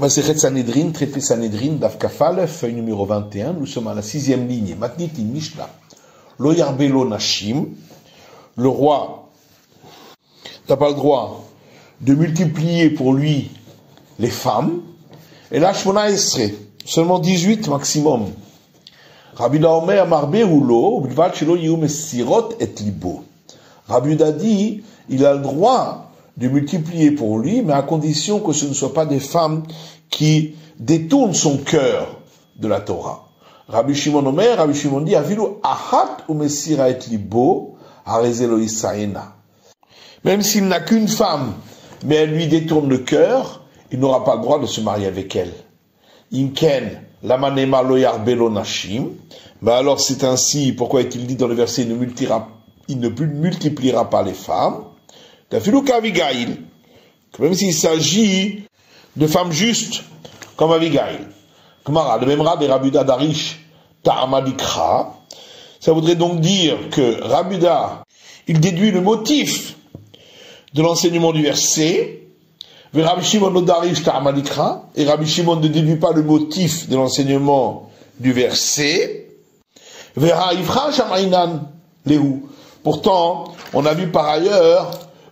Masechet Sanhedrin, traité Sanhedrin, Daf Kafal, feuille numéro 21, nous sommes à la 6e ligne. Matnitin Mishnah. Lo yarbelo nashim, le roi n'a pas le droit de multiplier pour lui les femmes, et là, Shmona Esre, seulement 18 maximum. Rabbi Uda Omer Marbe Hulo, Ubidvat Shelo Yehu Mesirot et Libo. Rabbi Uda dit, il a le droit de multiplier pour lui, mais à condition que ce ne soit pas des femmes qui détournent son cœur de la Torah. Rabbi Shimon Omer, Rabbi Shimon dit, Afilu Ahat ou Mesira et Libo, Arezelo Isaena. Même s'il n'a qu'une femme, mais elle lui détourne le cœur, il n'aura pas le droit de se marier avec elle. Imken, lamanema lo yarbelo nashim. Ben alors c'est ainsi, pourquoi est-il dit dans le verset, il ne multipliera pas les femmes. D'afilu k'Avigail, que même s'il s'agit de femmes justes, comme Avigail. Kmara, le même Rabbi Rabbi Uda Darish, Ta'amadikra. Ça voudrait donc dire que Rabbi Uda, il déduit le motif de l'enseignement du verset, et Rabbi Shimon ne déduit pas le motif de l'enseignement du verset. Pourtant, on a vu par ailleurs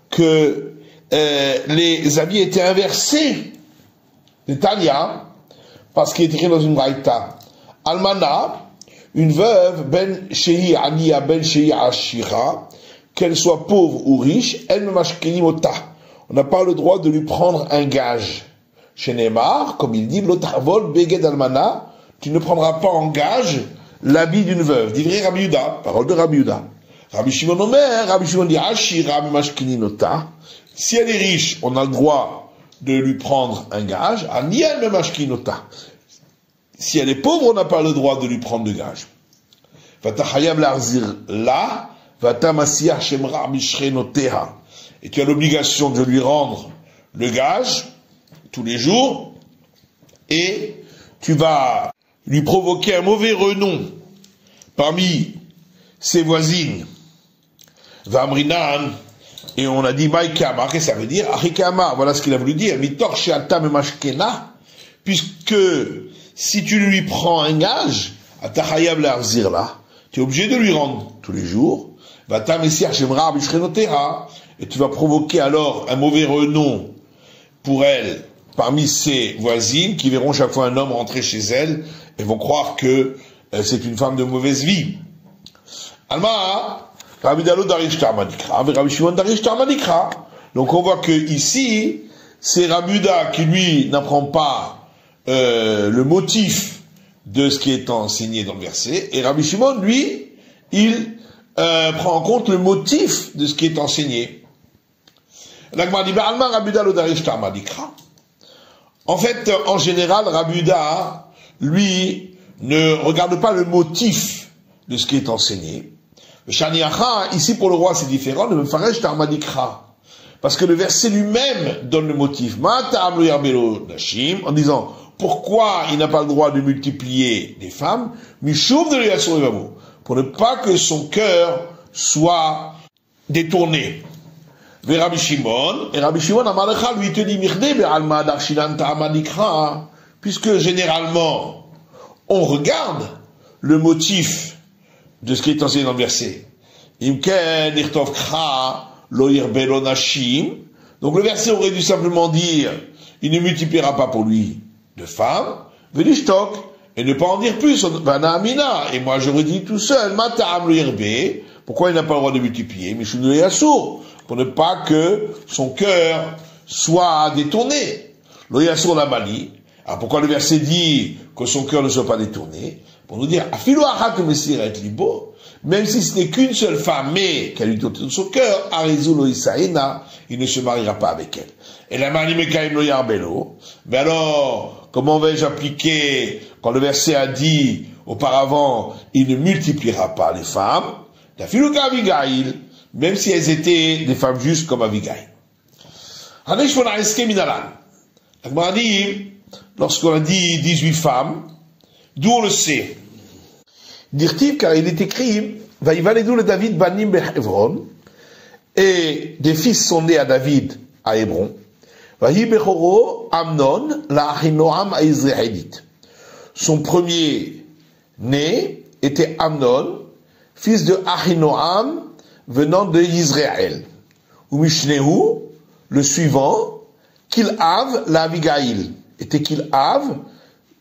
que les avis étaient inversés. De Tanya, parce qu'il est écrit dans une braïta. Almana, une veuve, ben shehi aniya, ben shehi ashira, qu'elle soit pauvre ou riche, elle me mashkenimota. On n'a pas le droit de lui prendre un gage. Chez Neymar, comme il dit, l'otavol beged almana, tu ne prendras pas en gage l'habit d'une veuve. Divrei Rabbi Uda, parole de Rabbi Uda. Rabbi Shimon Omer, Rabbi Shimon dit, ashira me mashkeninota. Si elle est riche, on a le droit de lui prendre un gage. Aniel me mashkeninota. Si elle est pauvre, on n'a pas le droit de lui prendre de gage. Vatachayam l'arzir la, vatamasiah shemra mishrenoteha. Et tu as l'obligation de lui rendre le gage tous les jours, et tu vas lui provoquer un mauvais renom parmi ses voisines. Vamrinan, et on a dit Maïkama, qu'est-ce que ça veut dire? Achikama, voilà ce qu'il a voulu dire. Mitor she'ata memashkena, puisque si tu lui prends un gage, atachayab l'arzir là, tu es obligé de lui rendre tous les jours. Vatamasiah shemra mishrenoteha. Et tu vas provoquer alors un mauvais renom pour elle parmi ses voisines qui verront chaque fois un homme rentrer chez elle et vont croire que c'est une femme de mauvaise vie. Alma, Rabbi Dalo Darish Tarmadikra, Rabbi Shimon Darish Tarmadikra. Donc on voit que ici, c'est Rabbi Uda qui lui n'apprend pas le motif de ce qui est enseigné dans le verset, et Rabbi Shimon, lui, il prend en compte le motif de ce qui est enseigné. En fait, en général, Rabbi Uda, lui, ne regarde pas le motif de ce qui est enseigné. Ici, pour le roi, c'est différent. Parce que le verset lui-même donne le motif. En disant, pourquoi il n'a pas le droit de multiplier des femmes? Pour ne pas que son cœur soit détourné. Et Rabbi Shimon, Amalecha, lui te dit, puisque généralement, on regarde le motif de ce qui est enseigné dans le verset. Donc le verset aurait dû simplement dire, il ne multipliera pas pour lui de femmes, et ne pas en dire plus, et moi j'aurais dit tout seul, pourquoi il n'a pas le droit de multiplier? Pour ne pas que son cœur soit détourné. L'oyasur la mali. Alors pourquoi le verset dit que son cœur ne soit pas détourné? Pour nous dire, afilu achat mesira et libo, même si ce n'est qu'une seule femme, mais qu'elle lui détourne son cœur, arizu lo isaena, il ne se mariera pas avec elle. Et la mani mekaim lo yarbelo. Mais alors, comment vais-je appliquer quand le verset a dit auparavant, il ne multipliera pas les femmes? D'afilu k'Avigail, même si elles étaient des femmes justes comme Avigail. Lorsqu'on a dit 18 femmes, d'où on le sait? Dirtiv, car il est écrit, Vaïvaledou le David banim bechevron, et des fils sont nés à David à Hébron. Vahi Bechoro Amnon la Ahinoam à Israélite. Son premier né était Amnon, fils de Ahinoam, venant de Israël. Ou Mishnehu, le suivant, Kilhav la Abigail. Était Kilhav,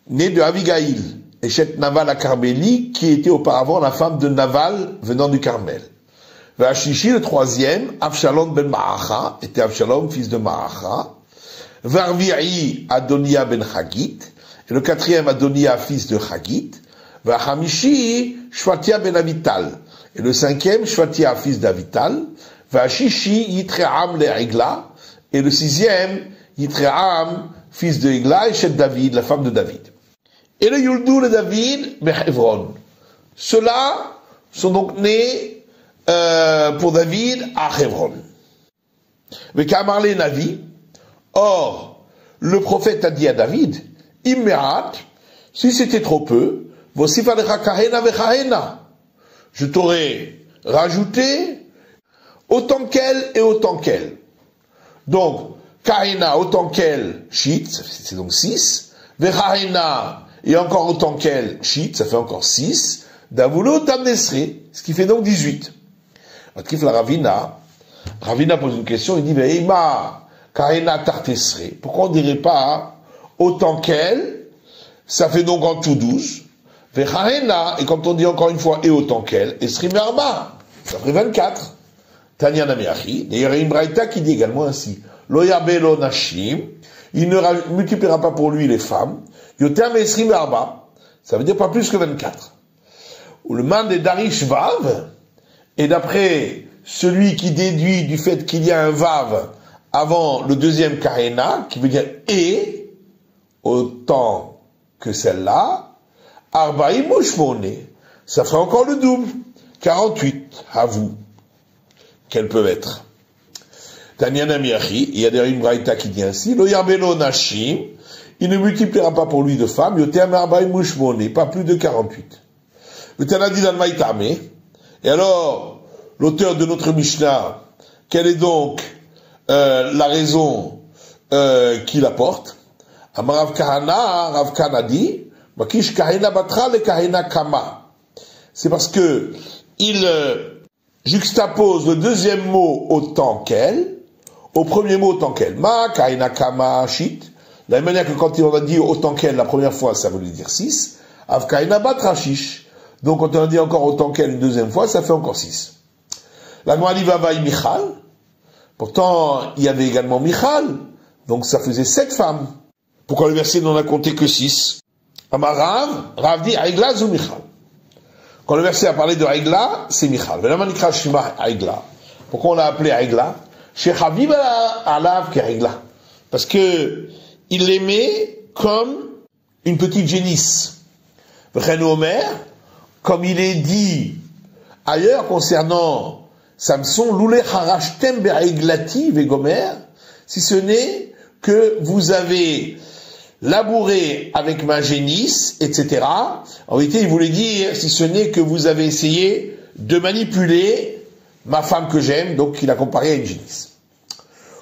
né de Abigail, Eshet Naval à Carmélie, qui était auparavant la femme de Naval venant du Carmel. Vashishi, le troisième, Avshalom ben Ma'acha, était Avshalom, fils de Ma'acha. Varvi'i, Adonia ben Chagit, et le quatrième, Adonia, fils de Chagit. Vahamishi, Shvatia ben Avital, et le cinquième, Shvatia, fils d'Avital. Vashishi, Yitream le Egla, et le sixième, Yitream, fils de Egla, et Shet David, la femme de David. Et le Yuldou de David, Behevron. Ceux-là sont donc nés pour David à Hebron. Mais Kamarle Navi, or, le prophète a dit à David, Immerat, si c'était trop peu, Vosifalecha Kahena Vechahena, je t'aurais rajouté autant qu'elle et autant qu'elle. Donc, Kahena autant qu'elle, Shit, c'est donc 6, Vechahena et encore autant qu'elle, Shit, ça fait encore 6, Davoulo Tamnesri, ce qui fait donc 18. Atkif la Ravina pose une question, il dit, mais Ima, Kahena Tartesri, pourquoi on ne dirait pas autant qu'elle, ça fait donc en tout 12, Vechahena, et quand on dit encore une fois et autant qu'elle, Esri Merba, ça fait 24. Tanya Namiachi, d'ailleurs il y a une braïta qui dit également ainsi, Lo Yabelo Nashim, il ne multipliera pas pour lui les femmes, Yotem Esri Merba, ça veut dire pas plus que 24. Ou le man de Darish Vav, et d'après celui qui déduit du fait qu'il y a un Vav avant le deuxième Kahena, qui veut dire et, autant que celle-là, Arbaïm Ushmone, ça ferait encore le double, 48, à vous, qu'elles peuvent être. Tanyana Miachi, il y a derrière une braïta qui dit ainsi, Lo Yarbelo Nashim, il ne multipliera pas pour lui de femmes, Yotem Arbaïm Ushmone, pas plus de 48. Le Tanadi dans le Maïtame, et alors, l'auteur de notre Mishnah, quelle est donc la raison qu'il apporte? Amarav Kahana, Rav Kahana dit, Makish Kahena Batra le Kahena Kama. C'est parce que il juxtapose le deuxième mot autant qu'elle, au premier mot autant qu'elle. Ma Kahena Kama Shit. De la même manière que quand on a dit autant qu'elle la première fois, ça voulait dire 6. Av Kahena Batra Shish. Donc quand on a dit encore autant qu'elle une deuxième fois, ça fait encore 6. La Gemara va vaï Michal. Pourtant, il y avait également Michal. Donc ça faisait 7 femmes. Pourquoi le verset n'en a compté que 6? Amarav, Rav dit Aïgla ou Michal. Quand le verset a parlé de Aïgla, c'est Michal. Velamanikra Shima Aïgla. Pourquoi on l'a appelé Aïgla? Chez Habib Alav qui Aïgla. Parce que il l'aimait comme une petite génisse. Vren Omer, comme il est dit ailleurs concernant Samson, Loulé Harashtem Be'aiglati Vegomer, si ce n'est que vous avez labouré avec ma génisse, etc. En réalité, il voulait dire, si ce n'est que vous avez essayé de manipuler ma femme que j'aime, donc il a comparé à une génisse.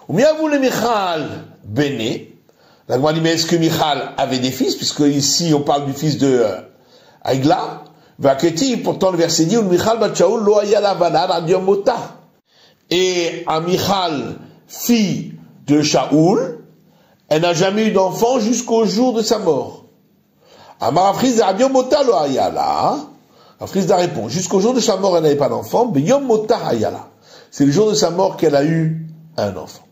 Ou bien vous le Michal Béné, la Gemara dit, mais est-ce que Michal avait des fils, puisque ici on parle du fils de Aïgla, pourtant le verset dit, Michal bat Shaoul lo haya la banane ad mota. Et à Michal, fille de Shaoul, elle n'a jamais eu d'enfant jusqu'au jour de sa mort. Amar Afriz ad mota lo haya la. Afriz répond, jusqu'au jour de sa mort, elle n'avait pas d'enfant, mais yom mota haya la. C'est le jour de sa mort qu'elle a eu un enfant.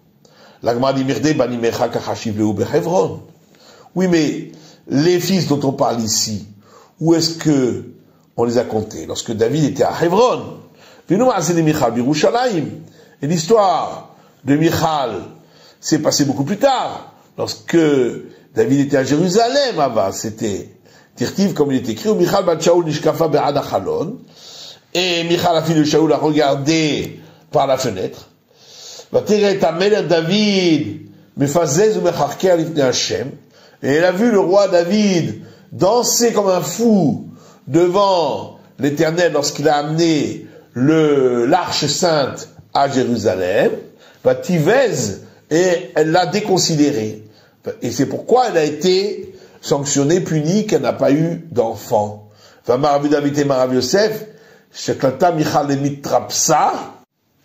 L'Agma dit, Mirdé bani mecha kachashiv leu bechevron. Oui, mais les fils dont on parle ici, où est-ce que on les a comptés? Lorsque David était à Hebron. Et l'histoire de Michal s'est passée beaucoup plus tard. Lorsque David était à Jérusalem, c'était Tirtiv, comme il est écrit, où Michal bat Shaoul nishkafa be'ad achalon. Et Michal, la fille de Shaoul, a regardé par la fenêtre. David, et elle a vu le roi David danser comme un fou devant l'Éternel lorsqu'il a amené l'arche sainte à Jérusalem. Vativez et elle l'a déconsidéré. Et c'est pourquoi elle a été sanctionnée, punie, qu'elle n'a pas eu d'enfant. Rav David et Rav Yosef, Sheklata Michal et Mitrapsa,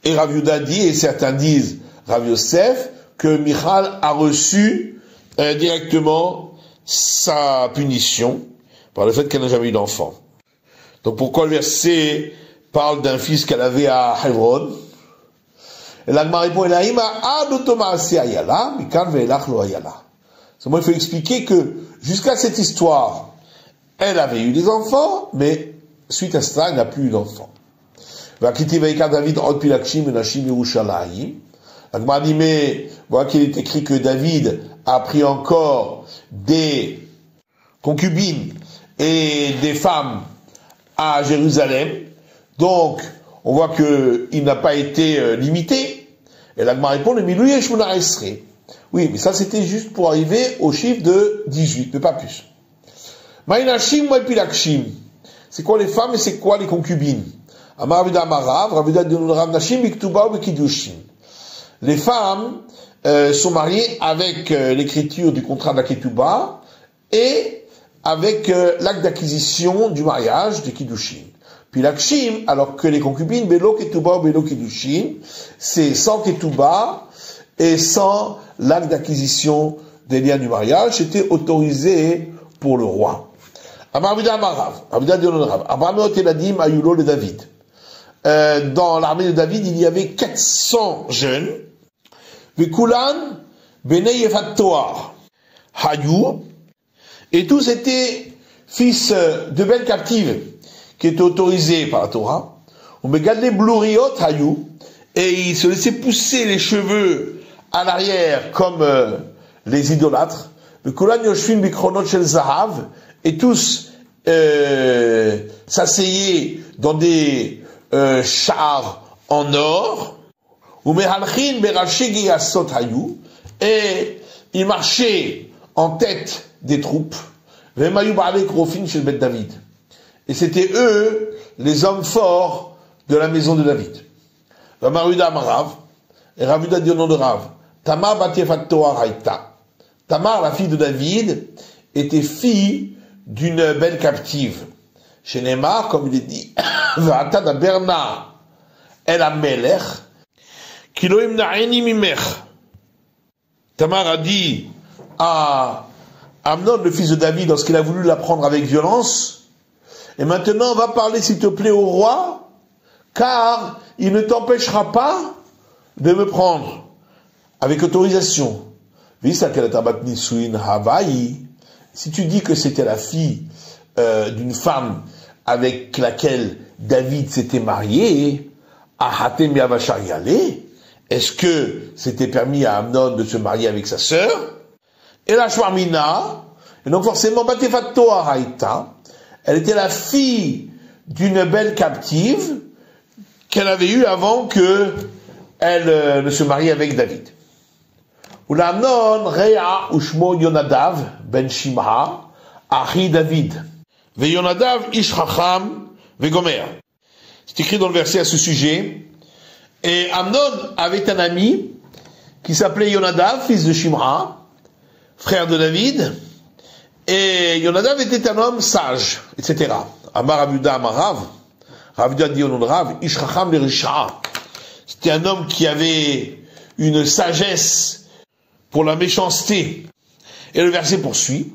et Rav Yuda dit, et certains disent, Rav Yosef, que Michal a reçu directement sa punition par le fait qu'elle n'a jamais eu d'enfant. Donc pourquoi le verset parle d'un fils qu'elle avait à Hebron? Et l'Agma répond, il faut expliquer que jusqu'à cette histoire, elle avait eu des enfants, mais suite à cela, elle n'a plus eu d'enfants. L'Agma dit, mais voilà qu'il est écrit que David a pris encore des concubines et des femmes à Jérusalem. Donc, on voit qu'il n'a pas été limité. Et l'Agma répond, le Milouye et Shmona Esrei. Oui, mais ça c'était juste pour arriver au chiffre de 18, mais pas plus. Maïnachim, Maïpilakshim. C'est quoi les femmes et c'est quoi les concubines? Amar Ravida Amarav, Ravida Rav Nashim, Biktuba ou Bikidushin. Les femmes sont mariées avec l'écriture du contrat de la Ketouba et avec l'acte d'acquisition du mariage de Kiddushin. Puis l'Akshim, alors que les concubines, Belo Ketouba ou Belo Kiddushin, c'est sans Ketouba et sans l'acte d'acquisition des liens du mariage, c'était autorisé pour le roi. Amar-Vida Amarav, Ravida Dionorav, Abrahamot Eladim Ayulo le David. Dans l'armée de David, il y avait 400 jeunes, Vekulan, Bene Yefat Toar, Hayou, et tous étaient fils de belles captives, qui étaient autorisés par la Torah. On me garde les Blouriot Hayou, et ils se laissaient pousser les cheveux à l'arrière comme les idolâtres. Vekulan Yoshvin Bikronot Shel Zahav, et tous s'asseyaient dans des chars en or. Et ils marchaient en tête des troupes. Et c'était eux, les hommes forts de la maison de David. Et Ravuda dit au nom de Rav, Tamar Tamar, la fille de David, était fille d'une belle captive. Chez Neymar, comme il est dit, Va'ata Berna El Amelech, Kiloim Na'eni Mimech. Tamar a dit à Amnon, le fils de David, lorsqu'il a voulu la prendre avec violence, et maintenant va parler s'il te plaît au roi, car il ne t'empêchera pas de me prendre avec autorisation. Si tu dis que c'était la fille d'une femme avec laquelle David s'était marié, est-ce que c'était permis à Amnon de se marier avec sa sœur? Et la Shwarmina, et donc forcément, Batefato Araïta, elle était la fille d'une belle captive qu'elle avait eue avant que elle ne se marie avec David. Oula Amnon, Rea Ushmo Yonadav, Ben Shimha, Achi David. Ve Yonadav, Ish Chacham, Ve Gomer. C'est écrit dans le verset à ce sujet. Et Amnon avait un ami qui s'appelait Yonadav, fils de Shimha, frère de David, et Yonadav était un homme sage, etc. Amar Abuda Amarav, Ravuda dit au nom de Rav, Ishracham le Risha. C'était un homme qui avait une sagesse pour la méchanceté. Et le verset poursuit,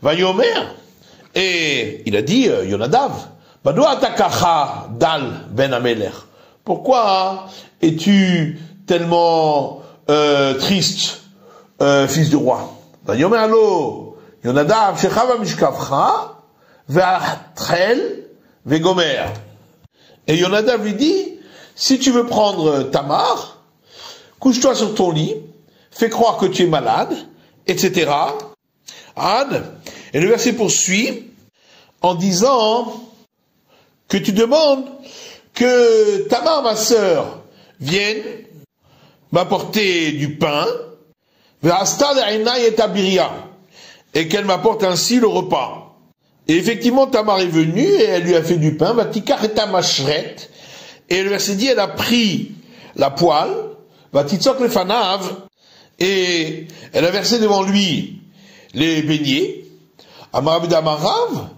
Vayomer, et il a dit, Yonadav, Bado atakacha dal ben Amelech. Pourquoi es-tu tellement triste, fils du roi? Vayomer alo, Yonadav, shechava mishkavcha, ve'atrel, ve'gomer. Et Yonadav lui dit, si tu veux prendre Tamar, couche-toi sur ton lit, fais croire que tu es malade, etc. Ad. Et le verset poursuit en disant que tu demandes que Tamar, ma sœur, vienne m'apporter du pain, et qu'elle m'apporte ainsi le repas. Et effectivement, Tamar est venue et elle lui a fait du pain, et le verset dit, elle a pris la poêle, le fanav, et elle a versé devant lui les beignets. Amarabida Amarav,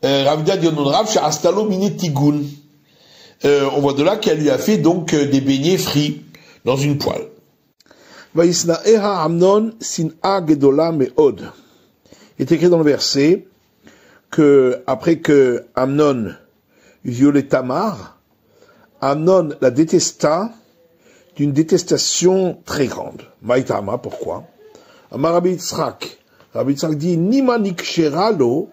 Ravida dit au nom de Rav, Astalo Mine Tigun. On voit de là qu'elle lui a fait donc des beignets frits dans une poêle. Vaisnaeha Amnon Sin'a Gedola Meod. Il est écrit dans le verset que après que Amnon eut violé Tamar, Amnon la détesta d'une détestation très grande. Maïtama, pourquoi? Amar Rabbi Yitzhak. Rabbi Yitzhak dit, Nima Nikshiralo,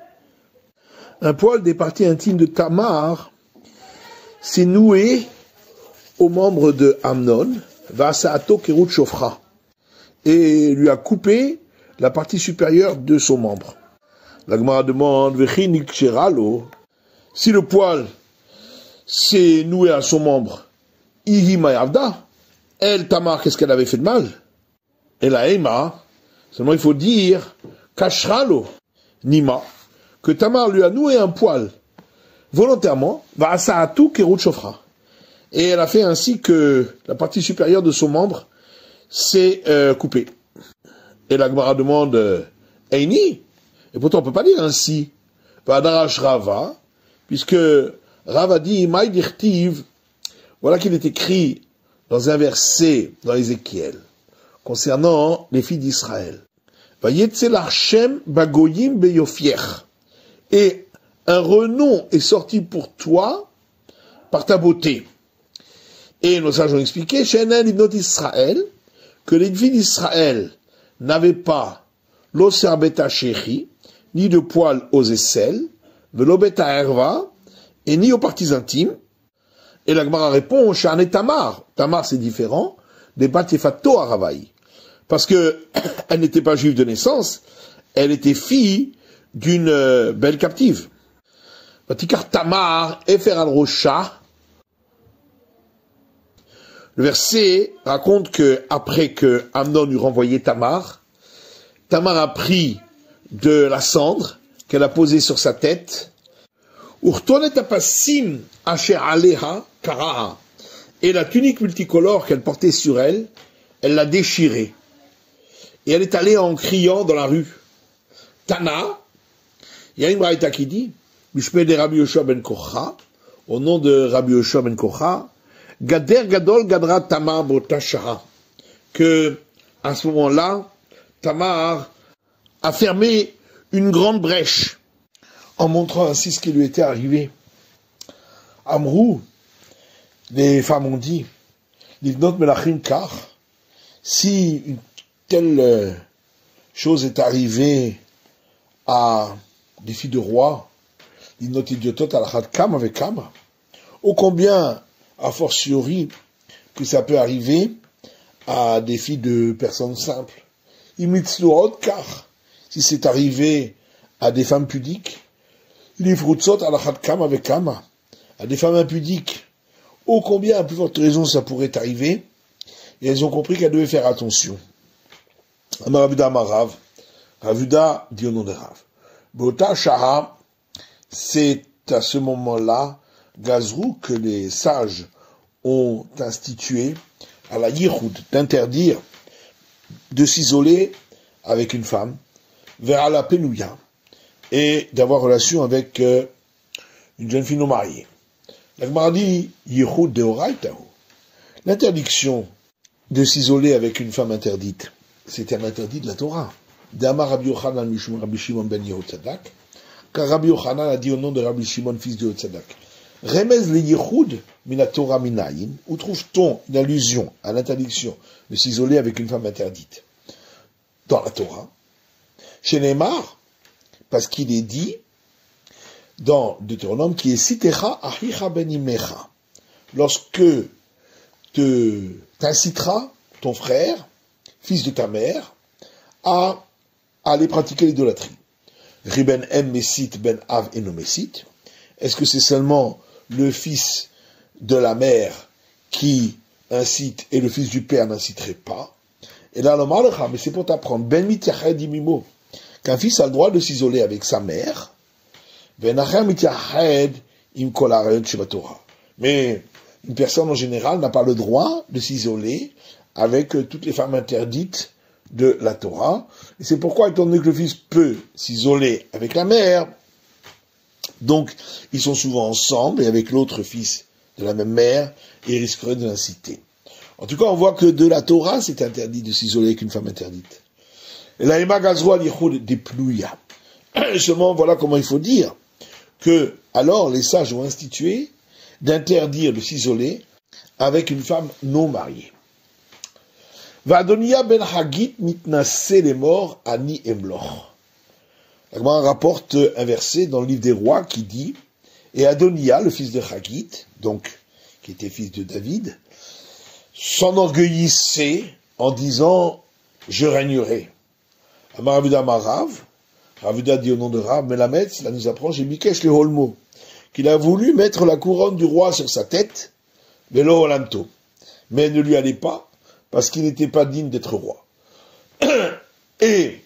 un poil des parties intimes de Tamar s'est noué aux membres de Amnon, Vasaato Kerut Shofra, et lui a coupé la partie supérieure de son membre. La Gemara demande, Vechi Nikshiralo, si le poil s'est noué à son membre, Ihi Mayavda, elle, Tamar, qu'est-ce qu'elle avait fait de mal? Et la Ema, seulement il faut dire, Kashralo, Nima, que Tamar lui a noué un poil volontairement, va Asa'atu Kerut Shofra. Et elle a fait ainsi que la partie supérieure de son membre s'est coupée. Et la Gemara demande, Eini, et pourtant on peut pas dire ainsi, Vadarash Rava, puisque Rava dit, Maïdirtiv, voilà qu'il est écrit dans un verset dans Ézéchiel, concernant les filles d'Israël. Vayetzel Hashem bagoyim beyofiech. Et un renom est sorti pour toi par ta beauté. Et nos sages ont expliqué, She'enen ibnot Israël, que les filles d'Israël n'avaient pas l'oser beta shechi, ni de poils aux aisselles, velo beta herva, et ni aux parties intimes. Et la Gemara répond, Shane Tamar. Tamar, c'est différent des Batyefato Aravaï. Parce que elle n'était pas juive de naissance, elle était fille d'une belle captive. Batikar Tamar, Efer al-Rosha. Le verset raconte que, après que Amnon eut renvoyé Tamar, Tamar a pris de la cendre qu'elle a posée sur sa tête, Urtonet apasim asher aleha karaha. Et la tunique multicolore qu'elle portait sur elle, elle l'a déchirée. Et elle est allée en criant dans la rue. Tana, il y a une braïta qui dit, Bishme de Rabbi Yoshua ben Kocha, au nom de Rabbi Yoshua ben Kocha, Gader Gadol Gadra Tamar Botashaha, que, à ce moment-là, Tamar a fermé une grande brèche, en montrant ainsi ce qui lui était arrivé. Amrou, les femmes ont dit, Livnot Melachim Kar, si une telle chose est arrivée à des filles de rois, Livnot Idiotot Alachat Kam avec Kam, ô combien, a fortiori, que ça peut arriver à des filles de personnes simples. Imitzluot Kar, si c'est arrivé à des femmes pudiques, Livrutzot Alachat Kam avec Kam, à des femmes impudiques, ô combien, à plus forte raison, ça pourrait arriver, et elles ont compris qu'elles devaient faire attention. Amaravuda Amarav, Ravuda dit au nom de Rav. Bota Shara, c'est à ce moment-là, Gazrou, que les sages ont institué à la Yichud, d'interdire de s'isoler avec une femme, vers la Penouya, et d'avoir relation avec une jeune fille non mariée. La Gemara dit, Yichud deoraitahu. L'interdiction de s'isoler avec une femme interdite, c'était un interdit de la Torah. D'Amar Rabbi Yochanan Mishum Rabbi Shimon ben Yehotzadak, car Rabbi Yochanan a dit au nom de Rabbi Shimon, fils de Yehotzadak, Remez le Yichud mina Torah minayin, où trouve-t-on une allusion à l'interdiction de s'isoler avec une femme interdite? Dans la Torah. Chez Neymar, parce qu'il est dit, dans Deutéronome, qui est Sitecha achicha ben imecha, lorsque t'incitera ton frère, fils de ta mère, à aller pratiquer l'idolâtrie. Riben em mesit ben av eno mesit. Est-ce que c'est seulement le fils de la mère qui incite et le fils du père n'inciterait pas? Et là, l'homme a mais c'est pour t'apprendre, ben mityahed imimo, qu'un fils a le droit de s'isoler avec sa mère, ben acher mityahed im kol harayot shebatorah. Mais une personne en général n'a pas le droit de s'isoler avec toutes les femmes interdites de la Torah. Et c'est pourquoi, étant donné que le fils peut s'isoler avec la mère, donc ils sont souvent ensemble et avec l'autre fils de la même mère, et ils risqueraient de l'inciter. En tout cas, on voit que de la Torah, c'est interdit de s'isoler avec une femme interdite. Et la Ema Gazroa Lichud déplouilla. Seulement, voilà comment il faut dire que, alors, les sages ont institué d'interdire de s'isoler avec une femme non mariée. Vadonia ben Hagit mitnase les morts ani emloch. La Gemara rapporte un verset dans le livre des rois qui dit, et Adonia, le fils de Hagit, donc, qui était fils de David, s'enorgueillissait en disant, je régnerai. Amaravuda Marav, Ravuda dit au nom de Rav, Melamed, cela nous apprend chez Bikesh le Holmo, qu'il a voulu mettre la couronne du roi sur sa tête, Velo Olanto, mais elle ne lui allait pas, parce qu'il n'était pas digne d'être roi. Et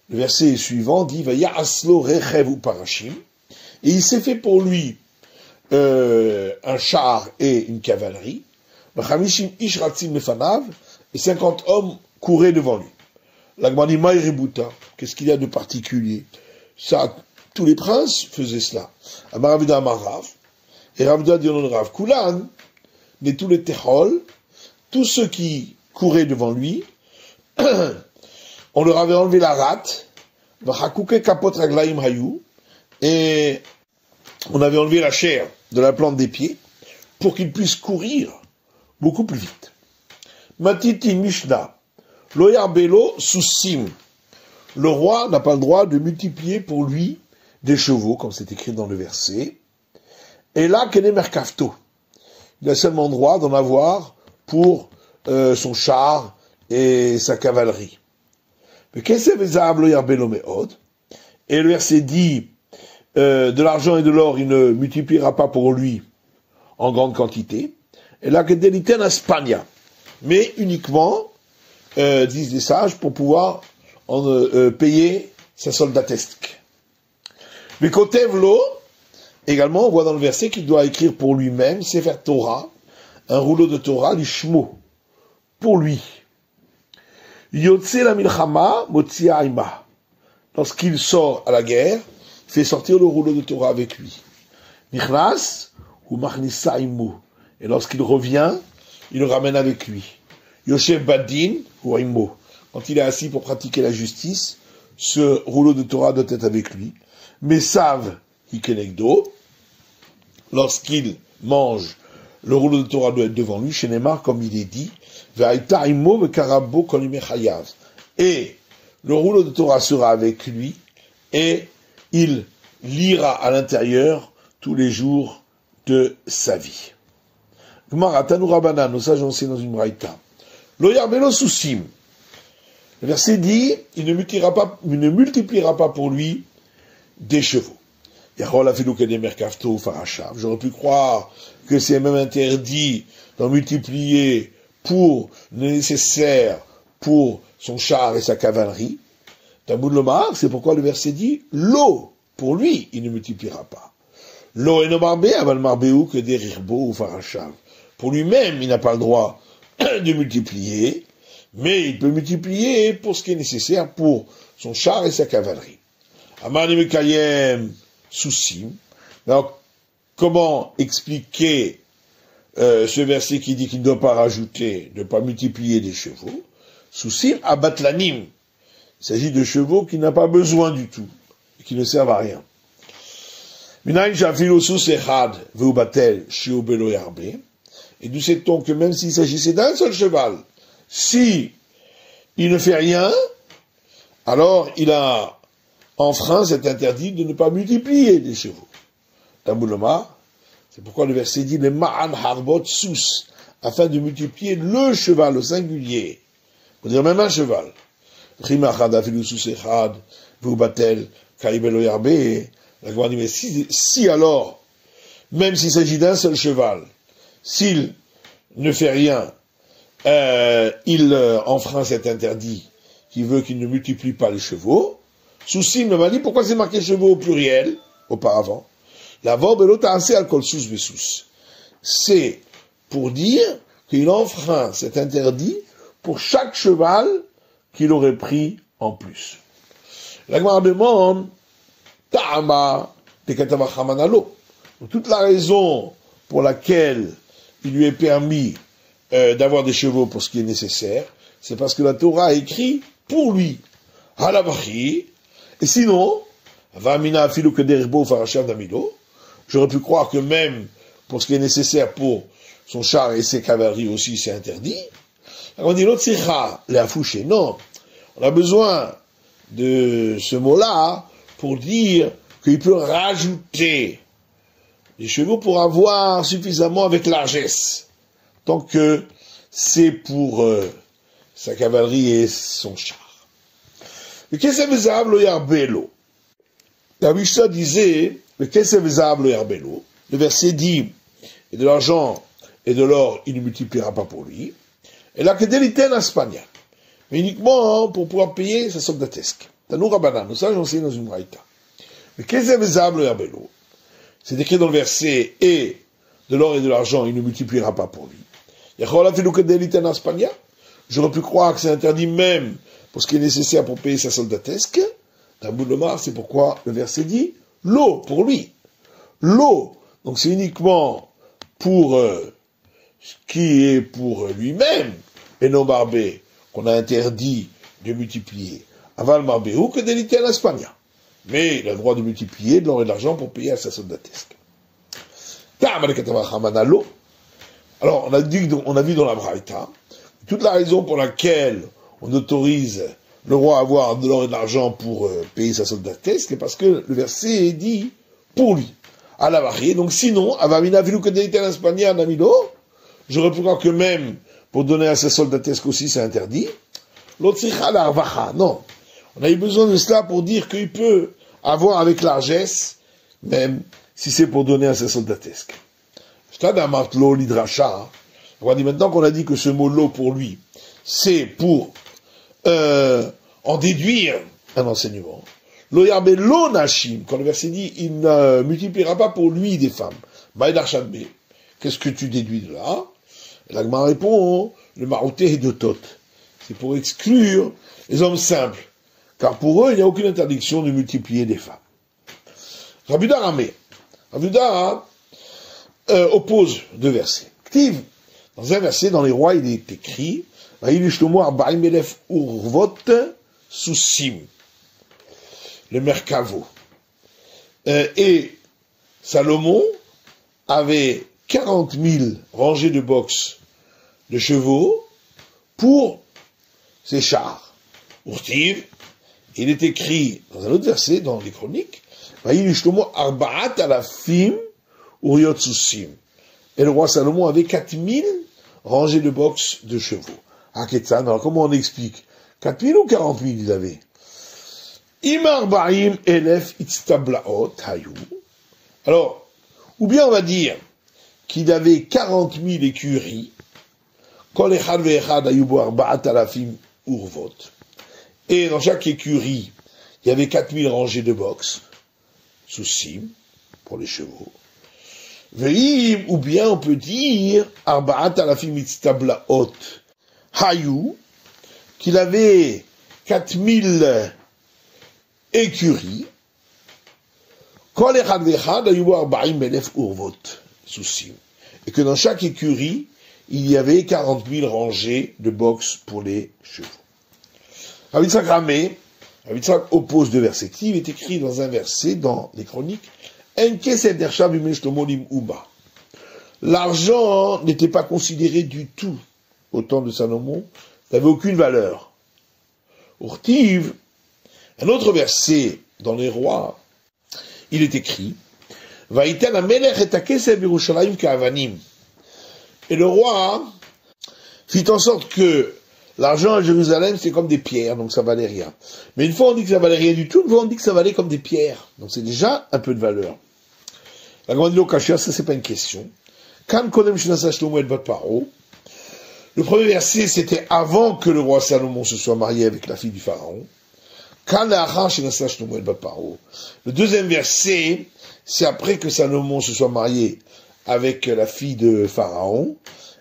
le verset suivant dit, Vayaslo Rechev ou Parashim, et il s'est fait pour lui un char et une cavalerie, Vachamishim Ish Ratzim Mefanav, et 50 hommes couraient devant lui. L'Agmani Maïributa, qu'est-ce qu'il y a de particulier? Ça, tous les princes faisaient cela. Amaravuda Amarav, et Ravda dit au nom de Rav, Kulan, mais tous les Techol, tous ceux qui couraient devant lui, on leur avait enlevé la rate, Vachakuke Kapot Raglaim Hayou, et on avait enlevé la chair de la plante des pieds, pour qu'ils puissent courir beaucoup plus vite. Matiti Mishnah, Loyarbelo Soussim. Le roi n'a pas le droit de multiplier pour lui des chevaux, comme c'est écrit dans le verset. Et là, Kene Merkafto. Il a seulement droit d'en avoir pour son char et sa cavalerie. Mais qu'est-ce que c'est Loyarbelo Meod? Et le verset dit, de l'argent et de l'or, il ne multipliera pas pour lui en grande quantité. Et là, Kedeliten Aspania. Mais uniquement, disent les sages, pour pouvoir payer sa soldatesque. Mais Kotevlo, également, on voit dans le verset qu'il doit écrire pour lui-même, Sefer Torah, un rouleau de Torah, l'Ishmo, pour lui. Yotse la milchama, Motsia Aima. Lorsqu'il sort à la guerre, il fait sortir le rouleau de Torah avec lui. Nichnas, ou Machnissa Imo. Et lorsqu'il revient, il le ramène avec lui. Yoshev Badin, ou Imo. Quand il est assis pour pratiquer la justice, ce rouleau de Torah doit être avec lui. Mesav Hikenegdo, lorsqu'il mange, le rouleau de Torah doit être devant lui, chez Neymar, comme il est dit, Ve'aita Imo Ve'karabo Kolime Chayav. Et le rouleau de Torah sera avec lui, et il lira à l'intérieur tous les jours de sa vie. Gemara Tanu Rabbanan, nos sages ont enseigné dans une braïta. Lo yarbelo sousim. Le verset dit, il ne multipliera pas pour lui des chevaux. J'aurais pu croire que c'est même interdit d'en multiplier pour le nécessaire pour son char et sa cavalerie. Taboud Lomar, c'est pourquoi le verset dit, l'eau, pour lui, il ne multipliera pas. L'eau est no marbe, aval marbeu que des rirbo ou farachav. Pour lui-même, il n'a pas le droit de multiplier, mais il peut multiplier pour ce qui est nécessaire pour son char et sa cavalerie. Amani Mekayem Soussim. Alors, comment expliquer ce verset qui dit qu'il ne doit pas rajouter, ne pas multiplier des chevaux? Soussim abatlanim. Il s'agit de chevaux qui n'ont pas besoin du tout, et qui ne servent à rien. Minaïn Shafilo Sous Echad Veubatel Shiobelo Yarbe. Et d'où sait-on que même s'il s'agissait d'un seul cheval, si il ne fait rien, alors il a enfreint cet interdit de ne pas multiplier des chevaux. Tabouloma, c'est pourquoi le verset dit le ma'an harbot sous, afin de multiplier le cheval au singulier. On dire même un cheval. Mais si alors, même s'il s'agit d'un seul cheval, s'il ne fait rien, il enfreint cet interdit qui veut qu'il ne multiplie pas les chevaux. Souci m'a dit pourquoi c'est marqué chevaux au pluriel auparavant. La vorbe l'autre assez alcool sous besous. C'est pour dire qu'il enfreint cet interdit pour chaque cheval qu'il aurait pris en plus. La Gemara demande, Ta'ama Tekatava Chamanalo. Toute la raison pour laquelle il lui est permis d'avoir des chevaux pour ce qui est nécessaire, c'est parce que la Torah a écrit pour lui. Halavachi. Et sinon, Vamina Afilu Kederbo Farashav Damilo, j'aurais pu croire que même pour ce qui est nécessaire pour son char et ses cavaleries aussi, c'est interdit. Alors on dit l'autre c'est les affoucher. Non, on a besoin de ce mot-là pour dire qu'il peut rajouter des chevaux pour avoir suffisamment avec largesse, tant que c'est pour sa cavalerie et son char. Le Kesev lo yarbelo. La Mishnah disait, le Kesev lo yarbelo. Le verset dit, et de l'argent et de l'or, il ne multipliera pas pour lui. Et la Kedeliten Aspania. Mais uniquement pour pouvoir payer sa soldatesque. Tanou Rabanan, ça j'en sais dans une braïta. Le Kesev lo yarbelo. C'est écrit dans le verset, et de l'or et de l'argent, il ne multipliera pas pour lui. J'aurais pu croire que c'est interdit même pour ce qui est nécessaire pour payer sa soldatesque. C'est pourquoi le verset dit, l'eau pour lui. L'eau, donc c'est uniquement pour ce qui est pour lui-même, et non barbé, qu'on a interdit de multiplier. Aval barbé, ou que délité en Espagne. Mais il a le droit de multiplier de l'or et de l'argent pour payer à sa soldatesque. Alors, on a vu dans la Braïta, toute la raison pour laquelle on autorise le roi à avoir de l'or et de l'argent pour payer sa soldatesque, c'est parce que le verset dit pour lui. À la variée, donc sinon, avamina vilu que delita en Espagne, namilo, j'aurais pu croire que même pour donner à sa soldatesque aussi, c'est interdit. L'autre, c'est la non. On a eu besoin de cela pour dire qu'il peut avoir avec largesse, même si c'est pour donner à ses soldatesques. Stadamartlo l'idracha. On va dire maintenant qu'on a dit que ce mot lot pour lui, c'est pour en déduire un enseignement. Lo yarbe lo nashim, quand le verset dit il ne multipliera pas pour lui des femmes. Maïdarchanbe. Qu'est-ce que tu déduis de là? La Gemara répond le marouté est de tot. C'est pour exclure les hommes simples. Car pour eux, il n'y a aucune interdiction de multiplier des femmes. Rabuda Ramé. Rabuda oppose deux versets. Ktiv, dans un verset, dans les rois, il est écrit urvot susim, le merkavo. Et Salomon avait 40 000 rangées de box de chevaux pour ses chars. Urtiv, il est écrit dans un autre verset, dans les chroniques, et le roi Salomon avait 4000 rangées de box de chevaux. Alors comment on explique? 4000 ou 40 000 il avait? Alors, ou bien on va dire qu'il avait 40 000 écuries, et dans chaque écurie, il y avait 4000 rangées de box, sous sim, pour les chevaux. Ou bien on peut dire, hayou, qu'il avait 4000 écuries, et que dans chaque écurie, il y avait 40 000 rangées de box pour les chevaux. Ravitzak Ramé, Ravitzak oppose deux versets. Il est écrit dans un verset, dans les chroniques, l'argent n'était pas considéré du tout au temps de Salomon, n'avait aucune valeur. Urtiv, un autre verset dans les rois, il est écrit, et le roi fit en sorte que l'argent à Jérusalem, c'est comme des pierres, donc ça valait rien. Mais une fois on dit que ça valait rien du tout, une fois on dit que ça valait comme des pierres. Donc c'est déjà un peu de valeur. La grande Lokashia, ça c'est pas une question. Le premier verset, c'était avant que le roi Salomon se soit marié avec la fille du pharaon. Le deuxième verset, c'est après que Salomon se soit marié avec la fille de Pharaon.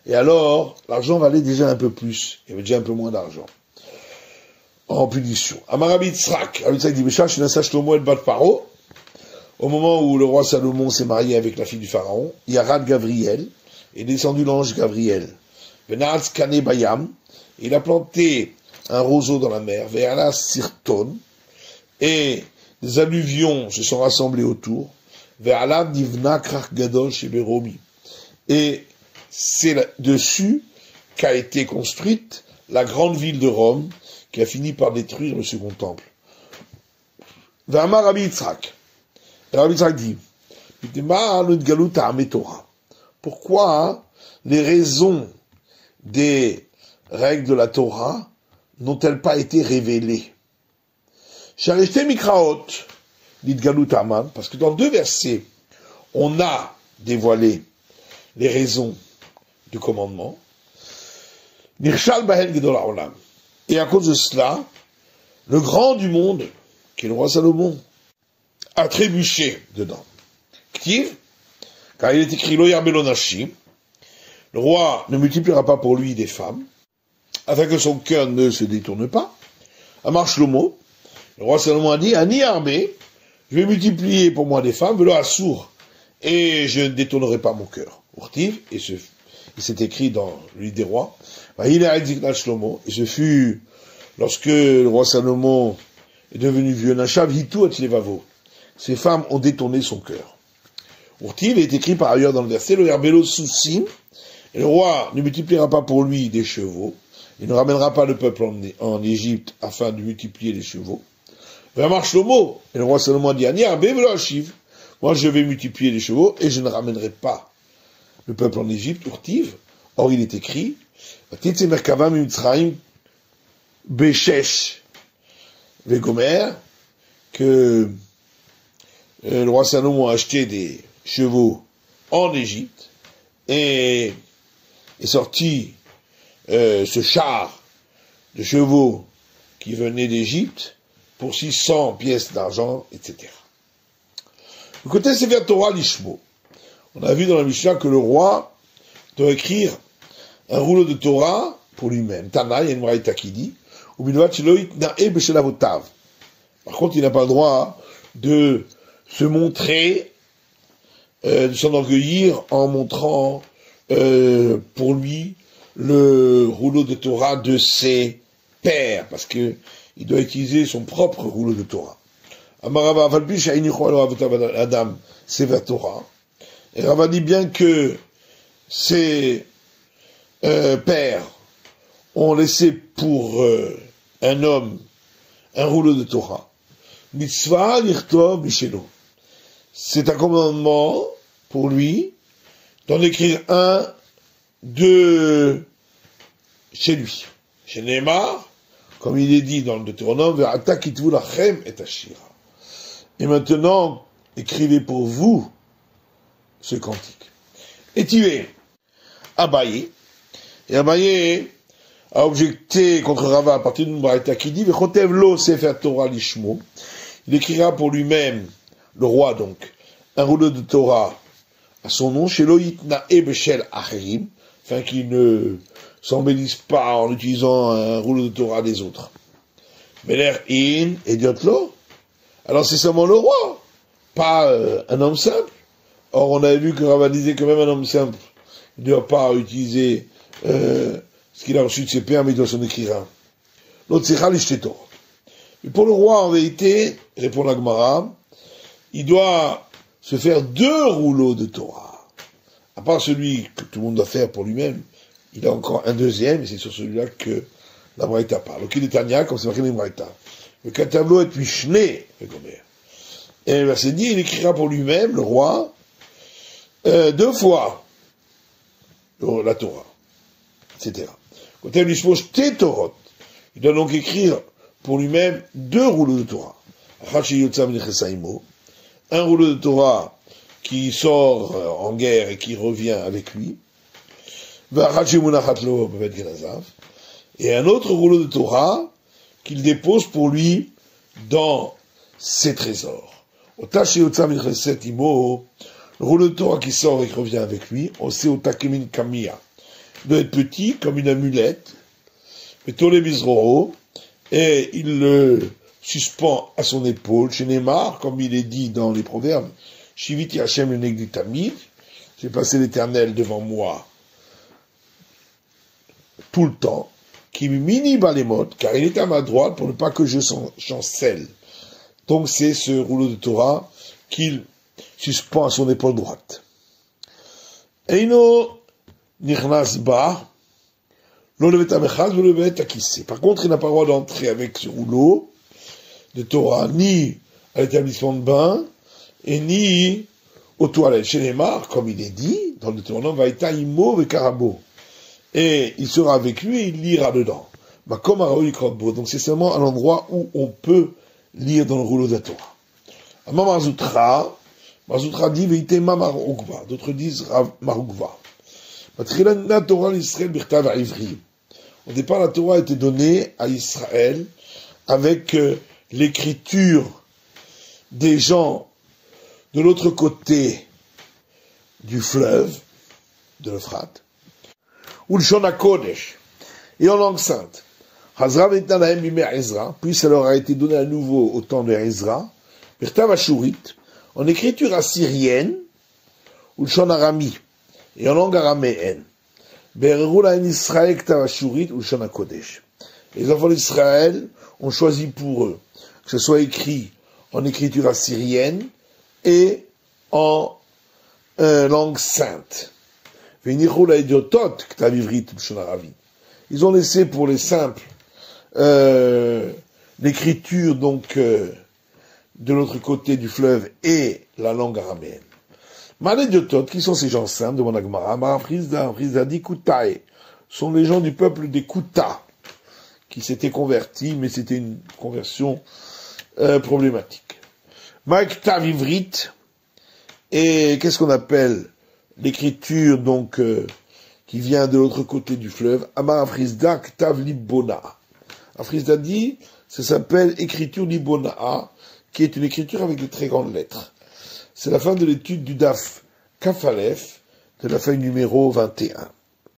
Et alors, l'argent valait déjà un peu plus. Il y avait déjà un peu moins d'argent. en punition. Amarabi Tzrak, Rabbi Tzrak dit, Beshash Nasa Shlomo et Bat Paro, au moment où le roi Salomon s'est marié avec la fille du pharaon, Yarad Gabriel, est descendu l'ange Gabriel. Venaz Kane Bayam, il a planté un roseau dans la mer, Ve'ala Sirton, et des alluvions se sont rassemblés autour, Ve'ala Nivna Krach Gadol Sheberomi. Et c'est dessus qu'a été construite la grande ville de Rome, qui a fini par détruire le second temple. Ve'amar Rabbi Yitzhak. Rabbi Yitzhak dit, pourquoi les raisons des règles de la Torah n'ont-elles pas été révélées? Parce que dans 2 versets, on a dévoilé les raisons du commandement. Et à cause de cela, le grand du monde, qui est le roi Salomon, a trébuché dedans. Car il est écrit Lo Yarbelo Nashim, le roi ne multipliera pas pour lui des femmes, afin que son cœur ne se détourne pas. Amar Shlomo, le roi Salomon a dit, Ani Armé, je vais multiplier pour moi des femmes, velo Assour, et je ne détournerai pas mon cœur. Urtiv, et c'est écrit dans le livre des rois, il a dit Shlomo, et ce fut lorsque le roi Salomon est devenu vieux, Nashav Hitu Atlevavo. Ces femmes ont détourné son cœur. Urtiv est écrit par ailleurs dans le verset, le Yarbelo Soussim, et le roi ne multipliera pas pour lui des chevaux, il ne ramènera pas le peuple en Égypte afin de multiplier les chevaux. Vraiment Shlomo, et le roi Salomon dit, Ani Arbe Velo Ashiv, moi je vais multiplier les chevaux et je ne ramènerai pas le peuple en Égypte, Urtiv. Or il est écrit, Titse Merkava Mitzraim Beshesh Vegomer, que le roi Salomon a acheté des chevaux en Égypte et est sorti ce char de chevaux qui venait d'Égypte pour 600 pièces d'argent, etc. Du côté Sefer Torah Lishmo, on a vu dans la Mishnah que le roi doit écrire un rouleau de Torah pour lui-même. Tana, il y a une braïta qui dit, par contre, il n'a pas le droit de se montrer, de s'enorgueillir en montrant pour lui le rouleau de Torah de ses pères, parce que il doit utiliser son propre rouleau de Torah. Adam, Sefer Torah. Et Rava dit bien que ses pères ont laissé pour un homme un rouleau de Torah. Mitzvah lirtov mishelo. C'est un commandement pour lui d'en écrire un de chez lui. Chez Neymar, comme il est dit dans le Deutéronome, Ve'ata kitvu lachem et ashira. Et maintenant, écrivez pour vous ce cantique. Et tué Abaye. Et Abaye a objecté contre Rava à partir d'une braïta qui dit Vechotev lo sefer Torah lishmo. Il écrira pour lui-même, le roi donc, un rouleau de Torah à son nom, chez Loïtna et Bechel Acherim, afin qu'il ne s'embellisse pas en utilisant un rouleau de Torah des autres. Mais l'air in et diotlo, alors c'est seulement le roi, pas un homme simple. Or on avait vu que Rava disait que même un homme simple ne doit pas utiliser ce qu'il a reçu de ses pères, mais il doit s'en écrire un. L'autre c'est Khalishtetoro. Mais pour le roi, en vérité, répond la Gemara, il doit se faire 2 rouleaux de Torah. À part celui que tout le monde doit faire pour lui-même, il a encore un deuxième, et c'est sur celui-là que la Braïta parle. Donc il est Tania, comme c'est marqué dans la Braïta. Le Katablo est Mishné, et le verset dit, il écrira pour lui-même, le roi, 2 fois la Torah, etc. Quand il lui faut Torot, il doit donc écrire pour lui-même 2 rouleaux de Torah. Un rouleau de Torah qui sort en guerre et qui revient avec lui. Et un autre rouleau de Torah qu'il dépose pour lui dans ses trésors. Le rouleau de Torah qui sort et qui revient avec lui, on sait au takemin kamiya. Il doit être petit comme une amulette. Mais tous les misroho, et il le suspend à son épaule, chez Neymar, comme il est dit dans les proverbes, Shiviti Hashem le Negditamid, j'ai passé l'Éternel devant moi tout le temps, qui mini balémot, car il est à ma droite pour ne pas que je chancelle. Donc c'est ce rouleau de Torah qu'il suspend à son épaule droite. Eino nirnas ba, lo levet amechaz, lo levet akissé. Par contre, il n'a pas le droit d'entrer avec ce rouleau de Torah, ni à l'établissement de bain, et ni aux toilettes. Chez Neymar, comme il est dit, dans le Deutéronome, Vaïta imo ve karabo. Et il sera avec lui et il lira dedans. Donc c'est seulement un endroit où on peut lire dans le rouleau de la Torah. Marzoutra dit Veite ma marugva. D'autres disent marugva. Au départ, la Torah a été donnée à Israël avec l'écriture des gens de l'autre côté du fleuve, de l'Euphrate, ou le Shona Kodesh, et en langue sainte. Puis ça leur a été donné à nouveau au temps de Ezra, en écriture assyrienne, ou le Shona Arami, et en langue araméenne. Les enfants d'Israël ont choisi pour eux que ce soit écrit en écriture assyrienne et en langue sainte. Ils ont laissé pour les simples l'écriture donc de l'autre côté du fleuve et la langue araméenne. Malédiotot, qui sont ces gens simples, demande Agmara, Marafrizda dit Koutaï, sont les gens du peuple des Kouta, qui s'étaient convertis, mais c'était une conversion problématique. Maïktav Ivrit, et qu'est-ce qu'on appelle l'écriture donc qui vient de l'autre côté du fleuve, Amar Afrizda Ktav Libona. Afrizda dit, ça s'appelle écriture Libona, qui est une écriture avec de très grandes lettres. C'est la fin de l'étude du Daf Kafalef, de la feuille numéro 21.